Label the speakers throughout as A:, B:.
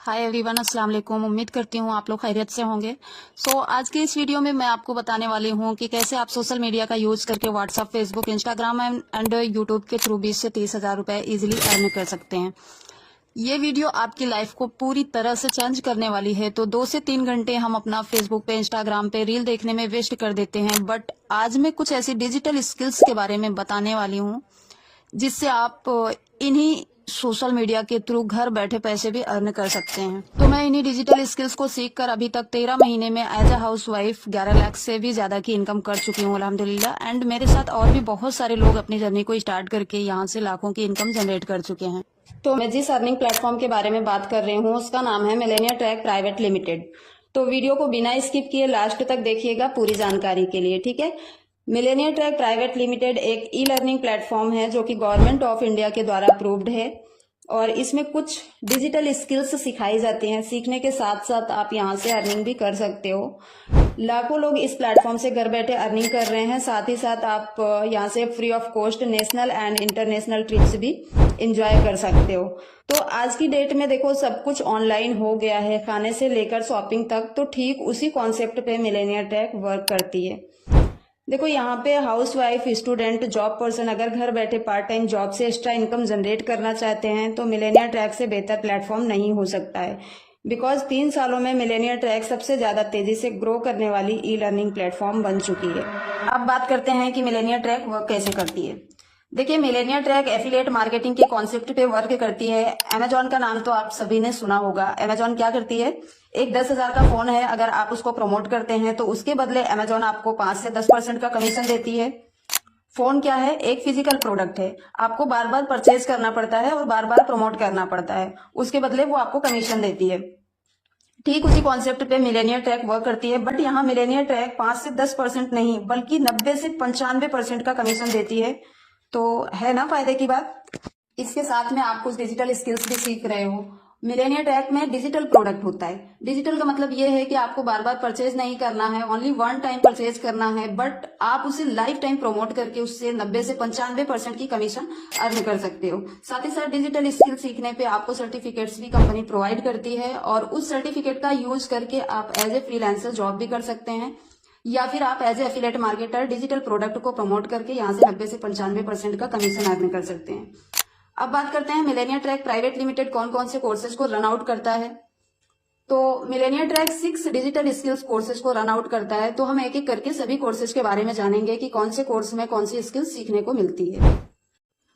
A: Hi everyone, अस्सलाम वालेकुम। उम्मीद करती हूँ आप लोग खैरियत से होंगे। आज की इस वीडियो में मैं आपको बताने वाली हूँ कि कैसे आप सोशल मीडिया का यूज करके WhatsApp, Facebook, Instagram and YouTube के थ्रू 20 से 30 हजार रुपए इजीली अर्न कर सकते हैं। ये वीडियो आपकी लाइफ को पूरी तरह से चेंज करने वाली है। तो 2 से 3 घंटे हम अपना फेसबुक पे, इंस्टाग्राम पे रील देखने में वेस्ट कर देते हैं, बट आज मैं कुछ ऐसी डिजिटल स्किल्स के बारे में बताने वाली हूँ जिससे आप इन्हीं सोशल मीडिया के थ्रू घर बैठे पैसे भी अर्न कर सकते हैं। तो मैं इन्हीं डिजिटल स्किल्स को सीखकर अभी तक 13 महीने में as a housewife 11 lakh से भी ज्यादा की इनकम कर चुकी हूँ अल्हम्दुलिल्लाह। एंड मेरे साथ और भी बहुत सारे लोग अपनी जर्नी को स्टार्ट करके यहाँ से लाखों की इनकम जनरेट कर चुके हैं। तो मैं जिस अर्निंग प्लेटफॉर्म के बारे में बात कर रही हूँ उसका नाम है मिलेनियर ट्रैक प्राइवेट लिमिटेड। तो वीडियो को बिना स्किप किए लास्ट तक देखिएगा पूरी जानकारी के लिए, ठीक है। मिलेनियर ट्रैक प्राइवेट लिमिटेड एक ई लर्निंग प्लेटफॉर्म है जो कि गवर्नमेंट ऑफ इंडिया के द्वारा अप्रूव्ड है और इसमें कुछ डिजिटल स्किल्स सिखाई जाती हैं। सीखने के साथ साथ आप यहाँ से अर्निंग भी कर सकते हो। लाखों लोग इस प्लेटफॉर्म से घर बैठे अर्निंग कर रहे हैं। साथ ही साथ आप यहाँ से free of cost national and international trips भी एंजॉय कर सकते हो। तो आज की डेट में देखो सब कुछ ऑनलाइन हो गया है, खाने से लेकर शॉपिंग तक। तो ठीक उसी कॉन्सेप्ट पे मिलेनियर ट्रैक वर्क करती है। देखो यहाँ पे house wife, student, job person अगर घर बैठे पार्ट टाइम जॉब से एक्स्ट्रा इनकम जनरेट करना चाहते हैं तो मिलेनियर ट्रैक से बेहतर प्लेटफॉर्म नहीं हो सकता है। बिकॉज 3 सालों में मिलेनियर ट्रैक सबसे ज्यादा तेजी से ग्रो करने वाली ई लर्निंग प्लेटफॉर्म बन चुकी है। अब बात करते हैं कि मिलेनियर ट्रैक वर्क कैसे करती है। देखिए, मिलेनियर ट्रैक एफिलिएट मार्केटिंग के कॉन्सेप्ट पे वर्क करती है। अमेजॉन का नाम तो आप सभी ने सुना होगा। अमेजॉन क्या करती है, एक 10,000 का फोन है, अगर आप उसको प्रमोट करते हैं तो उसके बदले अमेजॉन आपको 5 से 10% का कमीशन देती है। फोन क्या है, एक फिजिकल प्रोडक्ट है, आपको बार बार परचेज करना पड़ता है और बार बार प्रमोट करना पड़ता है, उसके बदले वो आपको कमीशन देती है। ठीक उसी कॉन्सेप्ट पे मिलेनियर ट्रैक वर्क करती है, बट यहाँ मिलेनियर ट्रैक 5 से 10% नहीं बल्कि 90 से 95% का कमीशन देती है। तो है ना फायदे की बात। इसके साथ में आप कुछ डिजिटल स्किल्स भी सीख रहे हो। मिलेनियर ट्रैक में डिजिटल प्रोडक्ट होता है। डिजिटल का मतलब ये है कि आपको बार बार परचेज नहीं करना है, ओनली वन टाइम परचेज करना है, बट आप उसे लाइफ टाइम प्रमोट करके उससे 90 से 95% की कमीशन अर्न कर सकते हो। साथ ही साथ डिजिटल स्किल सीखने पे आपको सर्टिफिकेट्स भी कंपनी प्रोवाइड करती है और उस सर्टिफिकेट का यूज करके आप एज ए फ्रीलांसर जॉब भी कर सकते हैं या फिर आप as a affiliate marketer digital product को प्रमोट करके यहाँ से 90 से 95% का कमीशन अर्न कर सकते हैं। अब बात करते हैं मिलेनियर ट्रैक प्राइवेट लिमिटेड कौन कौन से कोर्सेज को रन आउट करता है। तो Millionaire track 6 digital skills courses को रन आउट करता है। तो हम एक एक करके सभी कोर्सेज के बारे में जानेंगे कि कौन से कोर्स में कौन सी स्किल्स सीखने को मिलती है।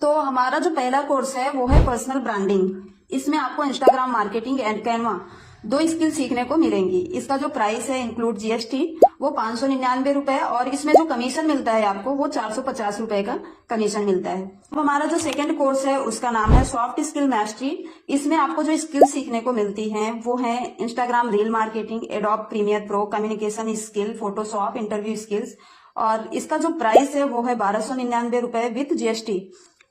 A: तो हमारा जो पहला कोर्स है वो है पर्सनल ब्रांडिंग। इसमें आपको Instagram marketing and Canva 2 skill सीखने को मिलेंगी। इसका जो प्राइस है इंक्लूड जीएसटी वो 599 रुपए और इसमें जो कमीशन मिलता है आपको वो 450 रुपए का कमीशन मिलता है। अब हमारा जो सेकंड कोर्स है उसका नाम है सॉफ्ट स्किल मैस्ट्री। इसमें आपको जो स्किल सीखने को मिलती हैं वो है Instagram reel marketing, Adobe Premiere Pro, communication skill, Photoshop, interview skills. और इसका जो प्राइस है वो है 1299 रुपए विथ जीएसटी।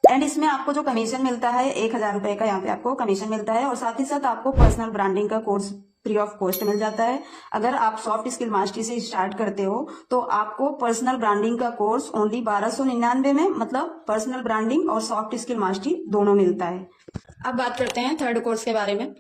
A: एंड इसमें आपको जो कमीशन मिलता है 1,000 रुपए का यहाँ पे आपको कमीशन मिलता है और साथ ही साथ आपको पर्सनल ब्रांडिंग का कोर्स फ्री ऑफ कॉस्ट मिल जाता है। अगर आप सॉफ्ट स्किल मास्टरी से स्टार्ट करते हो तो आपको पर्सनल ब्रांडिंग का कोर्स ओनली 1299 में, मतलब पर्सनल ब्रांडिंग और सॉफ्ट स्किल मास्टरी दोनों मिलता है। अब बात करते हैं थर्ड कोर्स के बारे में।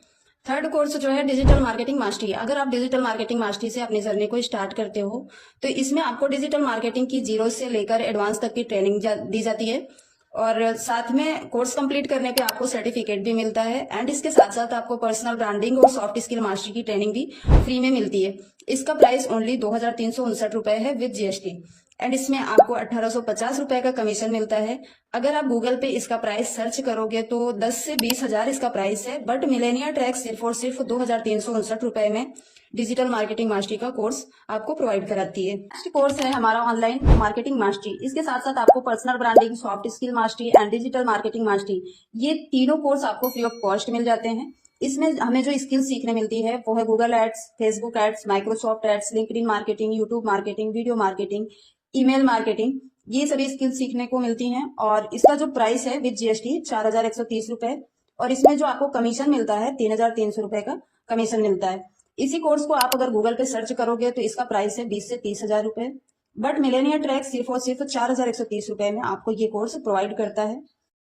A: थर्ड कोर्स जो है डिजिटल मार्केटिंग मास्टरी। अगर आप डिजिटल मार्केटिंग मास्टरी से अपनी जर्नी को स्टार्ट करते हो तो इसमें आपको डिजिटल मार्केटिंग की जीरो से लेकर एडवांस तक की ट्रेनिंग दी जाती है और साथ में कोर्स कंप्लीट करने पे आपको सर्टिफिकेट भी मिलता है। एंड इसके साथ साथ आपको पर्सनल ब्रांडिंग और सॉफ्ट स्किल मास्टरी की ट्रेनिंग भी फ्री में मिलती है। इसका प्राइस ओनली 2,359 रुपए है विद जीएसटी। एंड इसमें आपको 1,850 रुपए का कमीशन मिलता है। अगर आप गूगल पे इसका प्राइस सर्च करोगे तो 10 से 20,000 इसका प्राइस है, बट मिलेनियर ट्रैक सिर्फ और सिर्फ 2,359 रुपए में डिजिटल मार्केटिंग मास्टरी का कोर्स आपको प्रोवाइड कराती है। नेक्स्ट कोर्स है हमारा ऑनलाइन मार्केटिंग मास्टरी। इसके साथ साथ आपको personal branding, soft skill mastery and digital marketing mastery, ये तीनों कोर्स आपको फ्री ऑफ कॉस्ट मिल जाते हैं। इसमें हमें जो स्किल सीखने मिलती है वो है Google ads, Facebook ads, Microsoft ads, LinkedIn marketing, YouTube marketing, video marketing, email marketing, ये सभी स्किल सीखने को मिलती हैं। और इसका जो प्राइस है विद जीएसटी 4,130 रुपए और इसमें जो आपको कमीशन मिलता है 3,300 रुपए का कमीशन मिलता है। इसी कोर्स को आप अगर गूगल पे सर्च करोगे तो इसका प्राइस है 20 से 30,000 रुपए, बट मिलेनियर ट्रैक सिर्फ और सिर्फ 4,130 रुपए में आपको ये कोर्स प्रोवाइड करता है।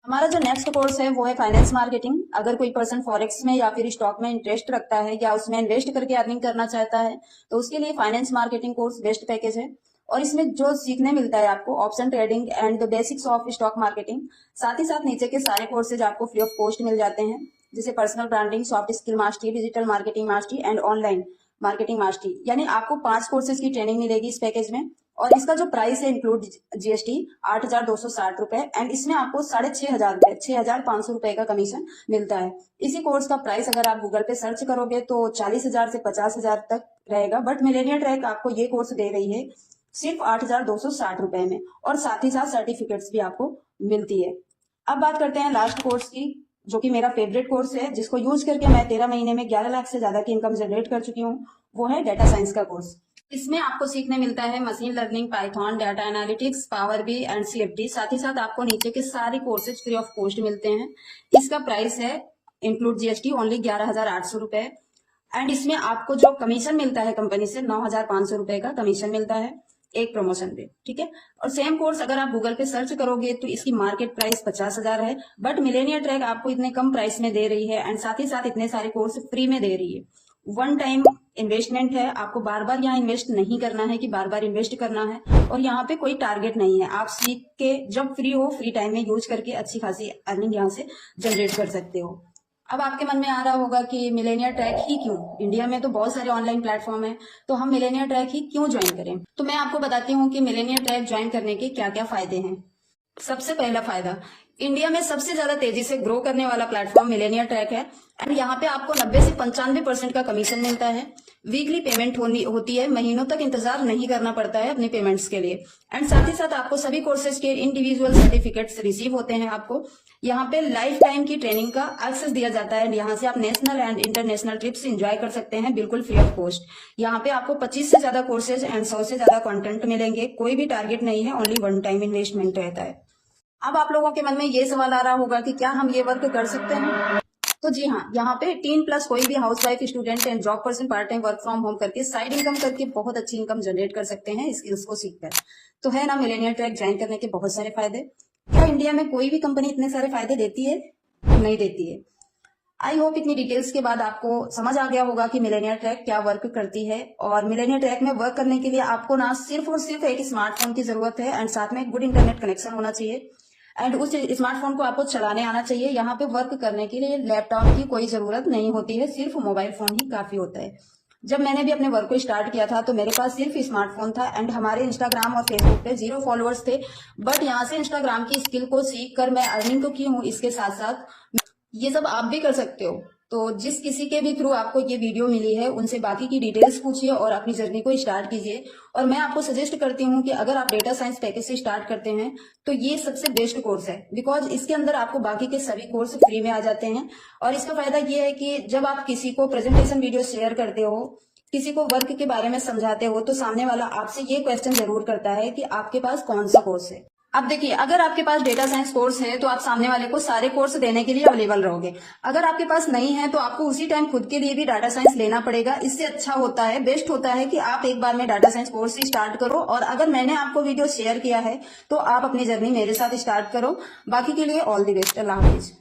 A: हमारा जो नेक्स्ट कोर्स है वो है फाइनेंस मार्केटिंग। अगर कोई पर्सन फॉरेक्स में या फिर स्टॉक में इंटरेस्ट रखता है या उसमें इन्वेस्ट करके अर्निंग करना चाहता है तो उसके लिए finance marketing course best package है। और इसमें जो सीखने मिलता है आपको option trading and the basics of stock marketing, साथ ही साथ नीचे के सारे कोर्सेज आपको फ्री ऑफ कॉस्ट मिल जाते हैं, जैसे personal branding, soft skill mastery, digital marketing mastery and online marketing mastery. यानी आपको 5 कोर्सेज की ट्रेनिंग मिलेगी इस पैकेज में। और इसका जो प्राइस है इंक्लूड जीएसटी 8,260 रुपए, एंड इसमें आपको 6,500 रुपए, 6,500 रुपए का कमीशन मिलता है। इसी कोर्स का प्राइस अगर आप गूगल पे सर्च करोगे तो 40,000 से 50,000 तक रहेगा, बट मिलेनियर ट्रैक आपको ये कोर्स दे रही है सिर्फ 8,260 रुपए में, और साथ ही साथ सर्टिफिकेट्स भी आपको मिलती है। अब बात करते हैं लास्ट कोर्स की, जो कि मेरा फेवरेट कोर्स है, जिसको यूज करके मैं 13 महीने में 11 लाख से ज्यादा की इनकम जनरेट कर चुकी हूँ। वो है डेटा साइंस का कोर्स। इसमें आपको सीखने मिलता है machine learning, Python, data analytics, Power B and CFD. साथ ही साथ आपको नीचे के सारे कोर्सेज फ्री ऑफ कॉस्ट मिलते हैं। इसका प्राइस है इंक्लूड जीएसटी ओनली 11,800 रुपए, एंड इसमें आपको जो कमीशन मिलता है कंपनी से 9,500 रुपए का कमीशन मिलता है एक प्रमोशन पे, ठीक है। और सेम कोर्स अगर आप गूगल पे सर्च करोगे तो इसकी मार्केट प्राइस 50,000 है, बट मिलेनियर ट्रैक आपको इतने कम प्राइस में दे रही है, एंड साथ ही साथ इतने सारे कोर्स फ्री में दे रही है। वन टाइम इन्वेस्टमेंट है, आपको बार बार यहाँ इन्वेस्ट नहीं करना है कि बार बार इन्वेस्ट करना है, और यहाँ पे कोई टारगेट नहीं है। आप सीख के जब फ्री हो, फ्री टाइम में यूज करके अच्छी खासी अर्निंग यहाँ से जनरेट कर सकते हो। अब आपके मन में आ रहा होगा कि मिलेनियर ट्रैक ही क्यों, इंडिया में तो बहुत सारे ऑनलाइन प्लेटफॉर्म है, तो हम मिलेनियर ट्रैक ही क्यों ज्वाइन करें। तो मैं आपको बताती हूँ कि मिलेनियर ट्रैक ज्वाइन करने के क्या क्या फायदे हैं। सबसे पहला फायदा, इंडिया में सबसे ज्यादा तेजी से ग्रो करने वाला प्लेटफॉर्म मिलेनियर ट्रैक है, एंड यहाँ पे आपको 90 से 95% का कमीशन मिलता है। वीकली पेमेंट होती है, महीनों तक इंतजार नहीं करना पड़ता है अपनी पेमेंट्स के लिए, एंड साथ ही साथ आपको सभी कोर्सेज के इंडिविजुअल सर्टिफिकेट्स रिसीव होते हैं। आपको यहाँ पे लाइफ टाइम की ट्रेनिंग का एक्सेस दिया जाता है, यहाँ से आप national and international trips enjoy कर सकते हैं बिल्कुल फ्री ऑफ कॉस्ट। यहाँ पे आपको 25 से ज्यादा कोर्सेज एंड 100 से ज्यादा कंटेंट मिलेंगे, कोई भी टारगेट नहीं है, ओनली वन टाइम इन्वेस्टमेंट रहता है। अब आप लोगों के मन में ये सवाल आ रहा होगा कि क्या हम ये वर्क कर सकते हैं। तो जी हाँ, यहाँ पे 18+ कोई भी housewife, student and job person part time work from home करके साइड इनकम करके बहुत अच्छी इनकम जनरेट कर सकते हैं स्किल्स को सीखकर। तो है ना मिलेनियर ट्रैक ज्वाइन करने के बहुत सारे फायदे। क्या इंडिया में कोई भी कंपनी इतने सारे फायदे देती है? नहीं देती है। आई होप इतनी डिटेल्स के बाद आपको समझ आ गया होगा कि मिलेनियर ट्रैक क्या वर्क करती है। और मिलेनियर ट्रैक में वर्क करने के लिए आपको ना सिर्फ और सिर्फ एक स्मार्टफोन की जरूरत है, एंड साथ में एक गुड इंटरनेट कनेक्शन होना चाहिए, एंड उस स्मार्टफोन को आपको चलाने आना चाहिए। यहाँ पे वर्क करने के लिए लैपटॉप की कोई जरूरत नहीं होती है, सिर्फ मोबाइल फोन ही काफी होता है। जब मैंने भी अपने वर्क को स्टार्ट किया था तो मेरे पास सिर्फ स्मार्टफोन था, एंड हमारे इंस्टाग्राम और फेसबुक पे 0 फॉलोअर्स थे, बट यहाँ से इंस्टाग्राम की स्किल को सीख कर मैं अर्निंग तो की हूँ, इसके साथ साथ ये सब आप भी कर सकते हो। तो जिस किसी के भी थ्रू आपको ये वीडियो मिली है उनसे बाकी की डिटेल्स पूछिए और अपनी जर्नी को स्टार्ट कीजिए। और मैं आपको सजेस्ट करती हूँ कि अगर आप डेटा साइंस पैकेज से स्टार्ट करते हैं तो ये सबसे बेस्ट कोर्स है, बिकॉज इसके अंदर आपको बाकी के सभी कोर्स फ्री में आ जाते हैं। और इसका फायदा ये है कि जब आप किसी को प्रेजेंटेशन वीडियो शेयर करते हो, किसी को वर्क के बारे में समझाते हो, तो सामने वाला आपसे ये क्वेश्चन जरूर करता है कि आपके पास कौन सा कोर्स है। अब देखिए, अगर आपके पास डेटा साइंस कोर्स है तो आप सामने वाले को सारे कोर्स देने के लिए अवेलेबल रहोगे। अगर आपके पास नहीं है तो आपको उसी टाइम खुद के लिए भी डाटा साइंस लेना पड़ेगा। इससे अच्छा होता है, बेस्ट होता है कि आप एक बार में डाटा साइंस कोर्स ही स्टार्ट करो, और अगर मैंने आपको वीडियो शेयर किया है तो आप अपनी जर्नी मेरे साथ स्टार्ट करो। बाकी के लिए all the best. Allah Hafiz.